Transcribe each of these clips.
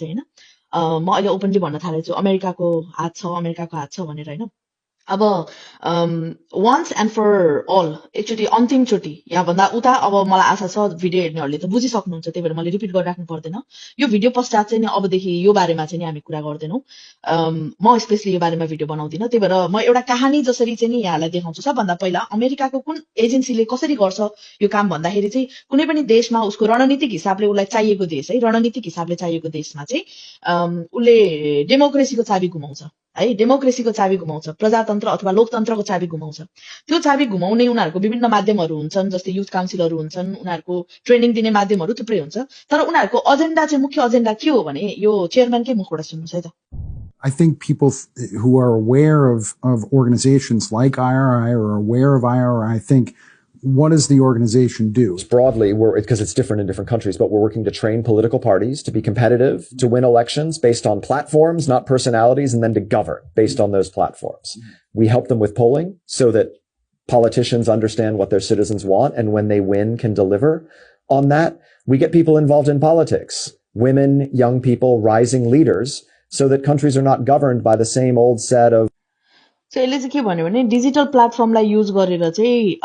चाहिँ हैन म अहिले ओपनली भन्न थालेको छु अमेरिकाको हात छ भनेर हैन अब वन्स एन्ड फर अल एकचोटि अन्तिमचोटि यहाँभन्दा उता अब मलाई आशा छ भिडियो हेर्नेहरूले त बुझिसक्नुहुन्छ त्यही भएर मैले रिपिट गरिराख्नु पर्दैन यो भिडियो पश्चात चाहिँ नि अबदेखि यो बारेमा चाहिँ नि हामी कुरा गर्दैनौँ म स्पेसली यो बारेमा भिडियो बनाउँदिनँ त्यही भएर म एउटा कहानी जसरी चाहिँ नि यहाँलाई देखाउँछु सबभन्दा पहिला अमेरिकाको कुन एजेन्सीले कसरी गर्छ यो काम भन्दाखेरि चाहिँ कुनै पनि देशमा उसको रणनीतिक हिसाबले उसलाई चाहिएको देश है रणनीतिक हिसाबले चाहिएको देशमा चाहिँ उसले डेमोक्रेसीको चाबी घुमाउँछ है डेमोक्रेसीको चाबी घुमाउँछ प्रजातन्त्र अथवा लोकतन्त्रको चाबी घुमाउँछ त्यो चाबी घुमाउने उनीहरूको विभिन्न माध्यमहरू हुन्छन् जस्तै युथ काउन्सिलहरू हुन्छन् उनीहरूको ट्रेनिङ दिने माध्यमहरू थुप्रै हुन्छ तर उनीहरूको एजेन्डा चाहिँ मुख्य एजेन्डा के हो भने यो चेयरम्यानकै मुखबाट सुन्नुहोस् है त I think people who are aware of organizations like IRI or aware of IRI think, what does the organization do? Broadly, because it's different in different countries, but we're working to train political parties to be competitive, to win elections based on platforms, not personalities, and then to govern based on those platforms. We help them with polling so that politicians understand what their citizens want, and when they win, can deliver on that. We get people involved in politics, women, young people, rising leaders, so that countries are not governed by the same old set of यसले चाहिँ के भन्यो भने digital प्लेटफर्मलाई use गरेर चाहिँ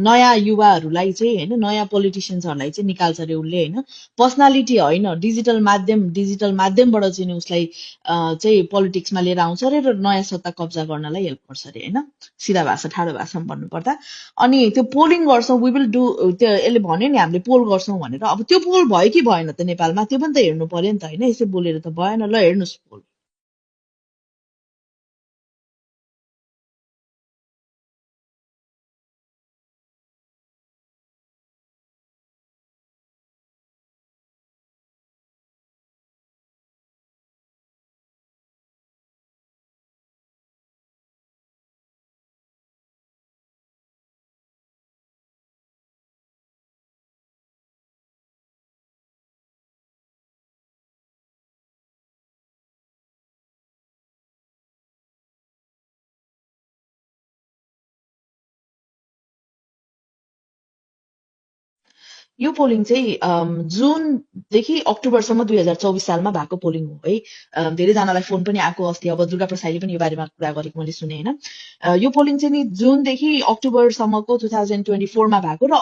नयाँ युवाहरूलाई चाहिँ हैन नयाँ पोलिटिशियन्सहरूलाई चाहिँ निकाल्छ रे उसले हैन पर्सनालिटी होइन डिजिटल माध्यमबाट चाहिँ नि उसलाई चाहिँ पोलिटिक्समा लिएर आउँछ रे र नयाँ सत्ता कब्जा गर्नलाई हेल्प गर्छ रे हैन सिधा भाषा ठाडो भाषामा भन्नुपर्दा अनि त्यो पोलिङ गर्छौं वी विल डु त्यो यसले भन्यो नि हामीले पोल गर्छौं भनेर अब त्यो पोल भयो कि भएन त नेपालमा त्यो पनि त हेर्नु पर्यो नि त हैन यसै बोलेर त भएन ल हेर्नुस् पोल यो पोलिङ चाहिँ जुनदेखि अक्टोबरसम्म 2024 सालमा भएको पोलिङ हो है धेरैजनालाई फोन पनि आएको अस्ति अब दुर्गा प्रसाईले पनि यो बारेमा कुरा गरेको मैले सुने हैन यो पोलिङ चाहिँ नि जुनदेखि अक्टोबरसम्मको 2024 मा भएको र